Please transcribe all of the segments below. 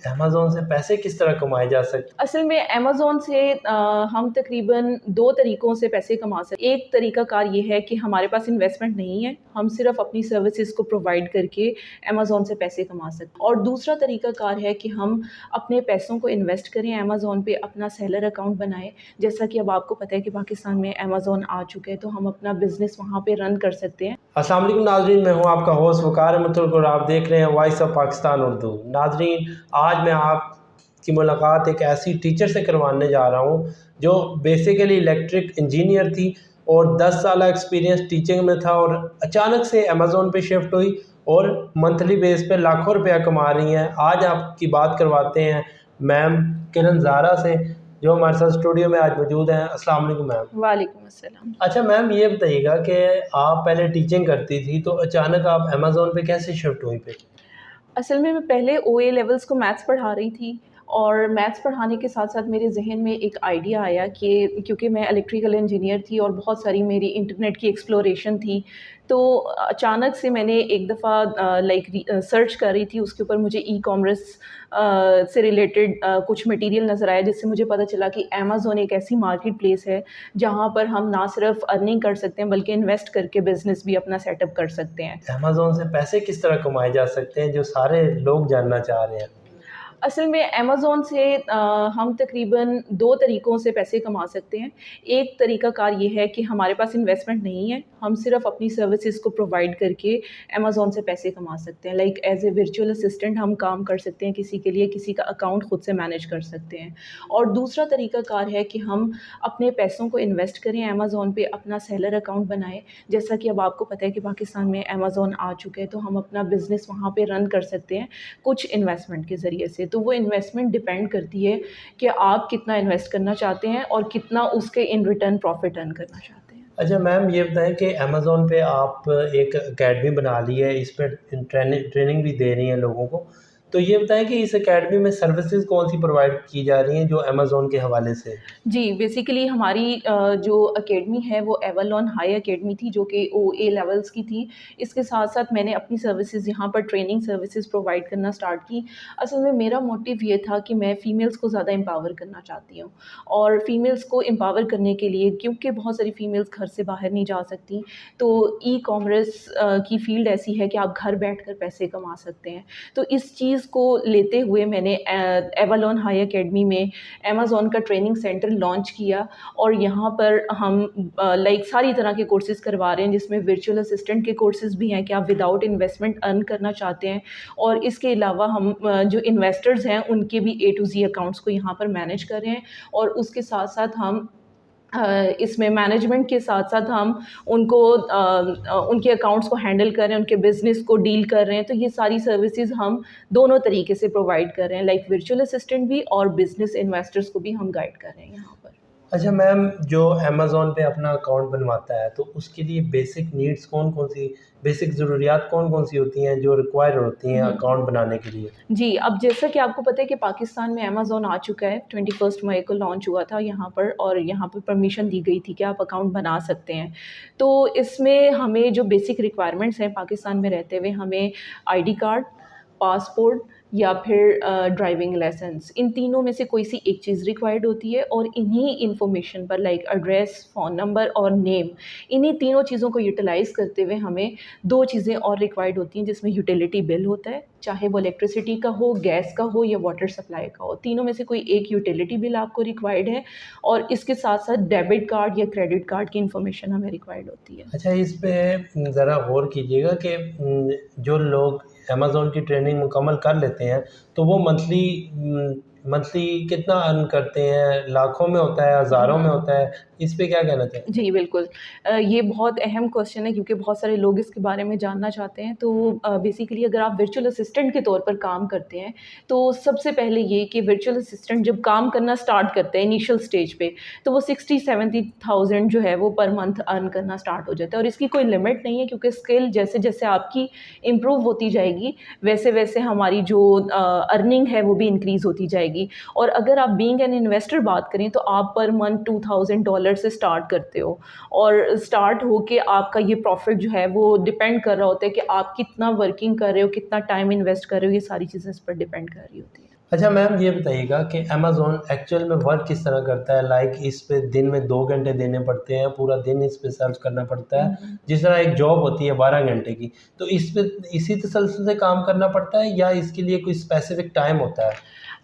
Amazon से पैसे किस तरह कमाए जा सकते हैं? असल में अमेज़न से हम तकरीबन 2 तरीकों से पैसे कमा सकते हैं। एक तरीक़ाकार ये है कि हमारे पास इन्वेस्टमेंट नहीं है, हम सिर्फ़ अपनी सर्विसेज़ को प्रोवाइड करके अमेज़न से पैसे कमा सकते हैं। और दूसरा तरीक़ाकार है कि हम अपने पैसों को इन्वेस्ट करें, अमेज़न पे अपना सेलर अकाउंट बनाएँ। जैसा कि अब आपको पता है कि पाकिस्तान में अमेज़न आ चुका है, तो हम अपना बिज़नेस वहाँ पे रन कर सकते हैं। अस्सलाम वालेकुम नाज़रीन, मैं हूँ आपका होस्ट वक़ार अहमद तुर्क और आप देख रहे हैं वॉइस ऑफ पाकिस्तान उर्दू। नाज़रीन, आज मैं आपकी मुलाकात एक ऐसी टीचर से करवाने जा रहा हूँ जो बेसिकली इलेक्ट्रिक इंजीनियर थी और 10 साल एक्सपीरियंस टीचिंग में था और अचानक से अमेज़न पे शिफ्ट हुई और मंथली बेस पे लाखों रुपया कमा रही हैं। आज आपकी बात करवाते हैं मैम किरण ज़ारा से, जो हमारे साथ स्टूडियो में आज मौजूद हैं। अस्सलाम वालेकुम मैम। वालेकुम अस्सलाम। अच्छा मैम, ये बताइएगा कि आप पहले टीचिंग करती थी तो अचानक आप अमेज़न पे कैसे शिफ्ट हुई फिर? असल में मैं पहले ओए लेवल्स को मैथ्स पढ़ा रही थी और मैथ्स पढ़ाने के साथ-साथ मेरे ज़हन में एक आइडिया आया कि क्योंकि मैं इलेक्ट्रिकल इंजीनियर थी और बहुत सारी मेरी इंटरनेट की एक्सप्लोरेशन थी, तो अचानक से मैंने एक दफ़ा सर्च कर रही थी, उसके ऊपर मुझे ई-कॉमर्स से रिलेटेड कुछ मटीरियल नज़र आया, जिससे मुझे पता चला कि अमेज़न एक ऐसी मार्केट प्लेस है, जहाँ पर हम ना सिर्फ अर्निंग कर सकते हैं बल्कि इन्वेस्ट करके बिज़नेस भी अपना सेटअप कर सकते हैं। अमेज़न से पैसे किस तरह कमाए जा सकते हैं, जो सारे लोग जानना चाह रहे हैं? असल में अमेज़न से हम तकरीबन 2 तरीक़ों से पैसे कमा सकते हैं। एक तरीक़ाकार ये है कि हमारे पास इन्वेस्टमेंट नहीं है, हम सिर्फ़ अपनी सर्विसेज़ को प्रोवाइड करके अमेज़न से पैसे कमा सकते हैं। Like as a virtual assistant हम काम कर सकते हैं किसी के लिए, किसी का अकाउंट खुद से मैनेज कर सकते हैं। और दूसरा तरीक़ाकार है कि हम अपने पैसों को इन्वेस्ट करें, अमेज़न पे अपना सेलर अकाउंट बनाएँ। जैसा कि अब आपको पता है कि पाकिस्तान में अमेज़न आ चुका है, तो हम अपना बिज़नेस वहाँ पे रन कर सकते हैं, कुछ इन्वेस्टमेंट के ज़रिए से। तो वो इन्वेस्टमेंट डिपेंड करती है कि आप कितना इन्वेस्ट करना चाहते हैं और कितना उसके इन रिटर्न प्रॉफ़िट अर्न करना चाहते हैं। अच्छा मैम, ये बताएँ कि अमेज़न पे आप एक अकेडमी बना ली है, इस पे ट्रेनिंग भी दे रही हैं लोगों को। तो ये बताएँ कि इस अकेडमी में सर्विसेज़ कौन-सी प्रोवाइड की जा रही हैं जो अमेज़न के हवाले से है? जी, बेसिकली हमारी जो अकेडमी है वो एवलॉन हाई अकेडमी थी, जो कि ओए लेवल्स की थी। इसके साथ-साथ मैंने अपनी सर्विसेज़ यहाँ पर ट्रेनिंग सर्विसेज़ प्रोवाइड करना स्टार्ट की। असल में मेरा मोटिव ये था कि मैं फ़ीमेल्स को ज़्यादा एम्पावर करना चाहती हूँ और फ़ीमेल्स को एम्पावर करने के लिए, क्योंकि बहुत सारी फ़ीमेल्स घर से बाहर नहीं जा सकती, तो ई-कॉमर्स की फ़ील्ड ऐसी है कि आप घर बैठकर पैसे कमा सकते हैं। तो इस चीज़ को लेते हुए मैंने एवलॉन हाई अकेडमी में अमेज़न का ट्रेनिंग सेंटर लॉन्च किया और यहाँ पर हम सारी तरह के कोर्सेज़ करवा रहे हैं, जिसमें वर्चुअल असिस्टेंट के कोर्सेज़ भी हैं कि आप विदाउट इन्वेस्टमेंट अर्न करना चाहते हैं। और इसके अलावा हम जो इन्वेस्टर्स हैं उनके भी ए टू ज़ी अकाउंट्स को यहाँ पर मैनेज कर रहे हैं और उसके साथ-साथ हम इसमें मैनेजमेंट के साथ-साथ हम उनको उनके अकाउंट्स को हैंडल कर रहे हैं, उनके बिज़नेस को डील कर रहे हैं। तो ये सारी सर्विसेज़ हम दोनों तरीके से प्रोवाइड कर रहे हैं, लाइक वर्चुअल असिस्टेंट भी और बिज़नेस इन्वेस्टर्स को भी हम गाइड कर रहे हैं यहाँ पर। अच्छा मैम, जो अमेज़न पे अपना अकाउंट बनवाता है तो उसके लिए बेसिक नीड्स कौन-कौन सी, बेसिक ज़रूरियात कौन-कौन सी होती हैं जो रिक्वायर होती हैं हुँ। अकाउंट बनाने के लिए? जी, अब जैसा कि आपको पता है कि पाकिस्तान में अमेज़न आ चुका है, 21 मई को लॉन्च हुआ था यहाँ पर और यहाँ पर परमिशन दी गई थी कि आप अकाउंट बना सकते हैं। तो इसमें हमें जो बेसिक रिक्वायरमेंट्स हैं पाकिस्तान में रहते हुए, हमें आईडी कार्ड, पासपोर्ट या फिर ड्राइविंग लाइसेंस, इन तीनों में से कोई सी एक चीज़ रिक्वायर्ड होती है और इन्हीं इन्फॉर्मेशन पर लाइक एड्रेस, फ़ोन नंबर और नेम, इन्हीं तीनों चीज़ों को यूटिलाइज़ करते हुए हमें 2 चीज़ें और रिक्वायर्ड होती हैं, जिसमें यूटिलिटी बिल होता है, चाहे वो इलेक्ट्रिसिटी का हो, गैस का हो या वाटर सप्लाई का हो। तीनों में से कोई एक यूटिलिटी बिल आपको रिक्वायर्ड है और इसके साथ-साथ डेबिट कार्ड या क्रेडिट कार्ड की इन्फॉर्मेशन हमें रिक्वायर्ड होती है। अच्छा, इस पे ज़रा गौर कीजिएगा कि जो लोग अमेज़न की ट्रेनिंग मुकम्मल कर लेते हैं, तो वो मंथली कितना अर्न करते हैं? लाखों में होता है, हज़ारों में होता है? इस पे क्या कहना चाहेंगे? जी, बिल्कुल। ये बहुत अहम क्वेश्चन है क्योंकि बहुत सारे लोग इसके बारे में जानना चाहते हैं। तो बेसिकली अगर आप वर्चुअल असिस्टेंट के तौर पर काम करते हैं, तो सबसे पहले ये कि वर्चुअल असिस्टेंट जब काम करना स्टार्ट करते हैं इनिशियल स्टेज पे, तो वो 60-70,000 जो है वो पर मंथ अर्न करना स्टार्ट हो जाता है और इसकी कोई लिमिट नहीं है, क्योंकि स्किल जैसे-जैसे आपकी इम्प्रूव होती जाएगी, वैसे-वैसे हमारी जो अर्निंग है वो भी इंक्रीज़ होती जाएगी। और अगर आप बीइंग एन इन्वेस्टर बात करें, तो आप पर मंथ $2000 से स्टार्ट करते हो और स्टार्ट होके आपका ये प्रॉफ़िट जो है वो डिपेंड कर रहा होता है कि आप कितना वर्किंग कर रहे हो, कितना टाइम इन्वेस्ट कर रहे हो, ये सारी चीज़ें इस पर डिपेंड कर रही होती हैं। अच्छा मैम, ये बताइएगा कि अमेज़न एक्चुअल में वर्क किस तरह करता है? लाइक इस पे दिन में 2 घंटे देने पड़ते हैं, पूरा दिन इस पे सर्च करना पड़ता है। हुँ। जिस तरह एक जॉब होती है 12 घंटे की, तो इस पे इसी तसल्सल से काम करना पड़ता है या इसके लिए कोई स्पेसिफ़िक टाइम होता है?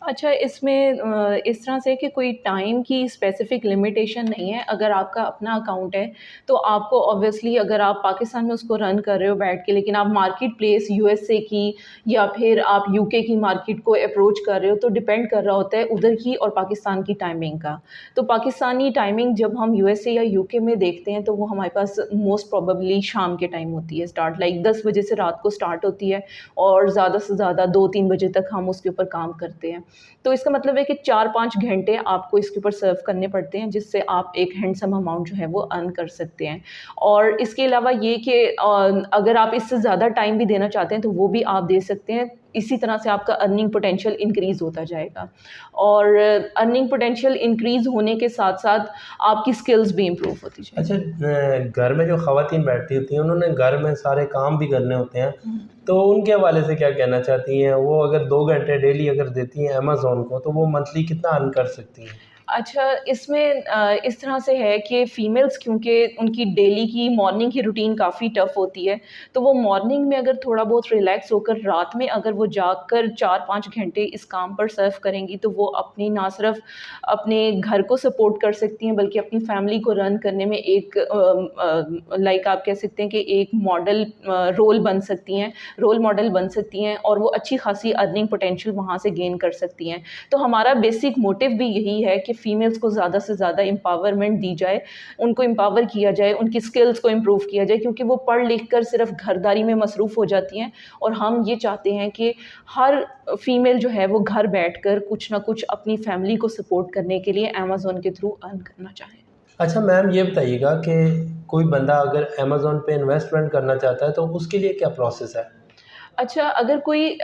अच्छा, इसमें इस तरह से कि कोई टाइम की स्पेसिफ़िक लिमिटेशन नहीं है। अगर आपका अपना अकाउंट है, तो आपको ऑब्वियसली अगर आप पाकिस्तान में उसको रन कर रहे हो बैठ के, लेकिन आप मार्केट प्लेस यूएसए की या फिर आप यूके की मार्केट को अप्रोच कर रहे हो, तो डिपेंड कर रहा होता है उधर की और पाकिस्तान की टाइमिंग का। तो पाकिस्तानी टाइमिंग जब हम यूएसए या यूके में देखते हैं, तो वो हमारे पास मोस्ट प्रोबेबली शाम के टाइम होती है स्टार्ट, लाइक 10 बजे से रात को स्टार्ट होती है और ज़्यादा से ज़्यादा 2-3 बजे तक हम उसके ऊपर काम करते हैं। तो इसका मतलब है कि 4-5 घंटे आपको इसके ऊपर सर्व करने पड़ते हैं, जिससे आप एक हैंडसम अमाउंट जो है वो अर्न कर सकते हैं। और इसके अलावा ये कि अगर आप इससे ज़्यादा टाइम भी देना चाहते हैं, तो वो भी आप दे सकते हैं। इसी तरह से आपका अर्निंग पोटेंशियल इंक्रीज़ होता जाएगा और अर्निंग पोटेंशियल इंक्रीज़ होने के साथ-साथ आपकी स्किल्स भी इम्प्रूव होती अच्छा, जाएँगी। घर में जो ख़वातीन बैठी होती हैं, उन्होंने घर में सारे काम भी करने होते हैं, हुँ। तो उनके हवाले से क्या कहना चाहती हैं? वो अगर 2 घंटे डेली अगर देती हैं अमेज़न को, तो वो मंथली कितना अर्न कर सकती हैं? अच्छा, इसमें इस तरह से है कि फ़ीमेल्स क्योंकि उनकी डेली की मॉर्निंग की रूटीन काफ़ी टफ़ होती है, तो वो मॉर्निंग में अगर थोड़ा बहुत रिलैक्स होकर रात में अगर वो जागकर 4-5 घंटे इस काम पर सर्व करेंगी, तो वो अपनी ना सिर्फ़ अपने घर को सपोर्ट कर सकती हैं, बल्कि अपनी फ़ैमिली को रन करने में एक लाइक आप कह सकते हैं कि एक मॉडल रोल मॉडल बन सकती हैं और वो अच्छी खासी अर्निंग पोटेंशियल वहाँ से गेन कर सकती हैं। तो हमारा बेसिक मोटिव भी यही है कि फ़ीमेल्स को ज़्यादा से ज़्यादा एम्पावरमेंट दी जाए, उनको एम्पावर किया जाए, उनकी स्किल्स को इम्प्रूव किया जाए क्योंकि वो पढ़ लिख कर सिर्फ़ घरदारी में मसरूफ़ हो जाती हैं और हम ये चाहते हैं कि हर फ़ीमेल जो है वो घर बैठकर कुछ ना कुछ अपनी फ़ैमिली को सपोर्ट करने के लिए अमेज़न के थ्रू अर्न करना चाहें। अच्छा मैम, ये बताइएगा कि कोई बंदा अगर अमेज़न पे इन्वेस्टमेंट करना चाहता है, तो उसके लिए क्या प्रोसेस है? अच्छा, अगर कोई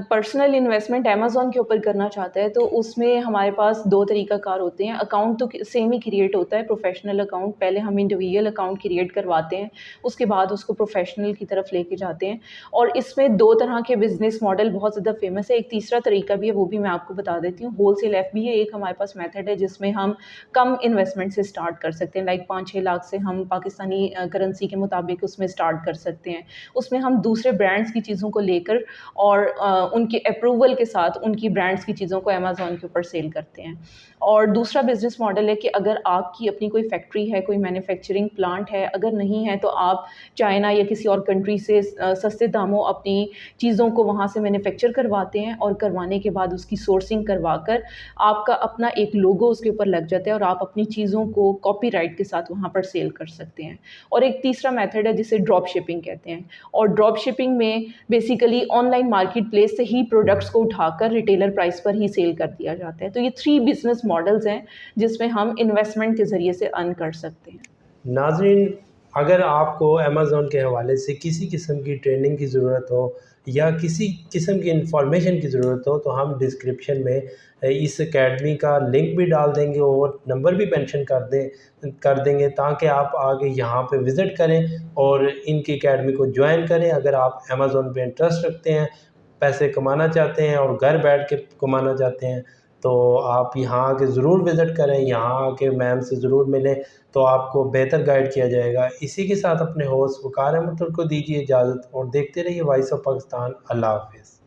पर्सनल इन्वेस्टमेंट अमेज़न के ऊपर करना चाहता है, तो उसमें हमारे पास 2 तरीक़ाकार होते हैं। अकाउंट तो सेम ही क्रिएट होता है, प्रोफ़ेशनल अकाउंट। पहले हम इंडिविजुअल अकाउंट क्रिएट करवाते हैं, उसके बाद उसको प्रोफ़ेशनल की तरफ लेके जाते हैं और इसमें 2 तरह के बिज़नेस मॉडल बहुत ज़्यादा फ़ेमस है। एक तीसरा तरीका भी है, वो भी मैं आपको बता देती हूँ। होलसेल एफबीए एक हमारे पास मेथड है, जिसमें हम कम इन्वेस्टमेंट से स्टार्ट कर सकते हैं, लाइक 5-6 लाख से हम पाकिस्तानी करेंसी के मुताबिक उसमें स्टार्ट कर सकते हैं। उसमें हम दूसरे ब्रांड्स की चीज़ों को लेकर और उनके अप्रूवल के साथ उनकी ब्रांड्स की चीज़ों को अमेज़न के ऊपर सेल करते हैं। और दूसरा बिज़नेस मॉडल है कि अगर आपकी अपनी कोई फैक्ट्री है, कोई मैन्युफैक्चरिंग प्लांट है, अगर नहीं है तो आप चाइना या किसी और कंट्री से सस्ते दामों अपनी चीज़ों को वहाँ से मैन्युफैक्चर करवाते हैं और करवाने के बाद उसकी सोर्सिंग करवाकर आपका अपना एक लोगो उसके ऊपर लग जाता है और आप अपनी चीज़ों को कॉपीराइट के साथ वहाँ पर सेल कर सकते हैं। और एक तीसरा मेथड है जिसे ड्रॉप शिपिंग कहते हैं और ड्रॉप शिपिंग में बेसिकली ऑनलाइन मार्केट प्लेस से ही प्रोडक्ट्स को उठाकर रिटेलर प्राइस पर ही सेल कर दिया जाता है। तो ये 3 बिज़नेस मॉडल्स हैं जिसमें हम इन्वेस्टमेंट के ज़रिए से अर्न कर सकते हैं। नाज़रीन, अगर आपको अमेज़न के हवाले से किसी किस्म की ट्रेनिंग की ज़रूरत हो या किसी किस्म की इंफॉर्मेशन की ज़रूरत हो, तो हम डिस्क्रिप्शन में इस अकेडमी का लिंक भी डाल देंगे और नंबर भी मेंशन कर देंगे ताकि आप आगे यहाँ पे विज़िट करें और इनकी अकेडमी को ज्वाइन करें। अगर आप अमेज़न पे इंटरेस्ट रखते हैं, पैसे कमाना चाहते हैं और घर बैठ के कमाना चाहते हैं, तो आप यहाँ आके ज़रूर विज़िट करें, यहाँ आके मैम से ज़रूर मिलें, तो आपको बेहतर गाइड किया जाएगा। इसी के साथ अपने होस्ट वक़ार अहमद को दीजिए इजाज़त और देखते रहिए वॉइस ऑफ पाकिस्तान। अल्लाह हाफ़िज़।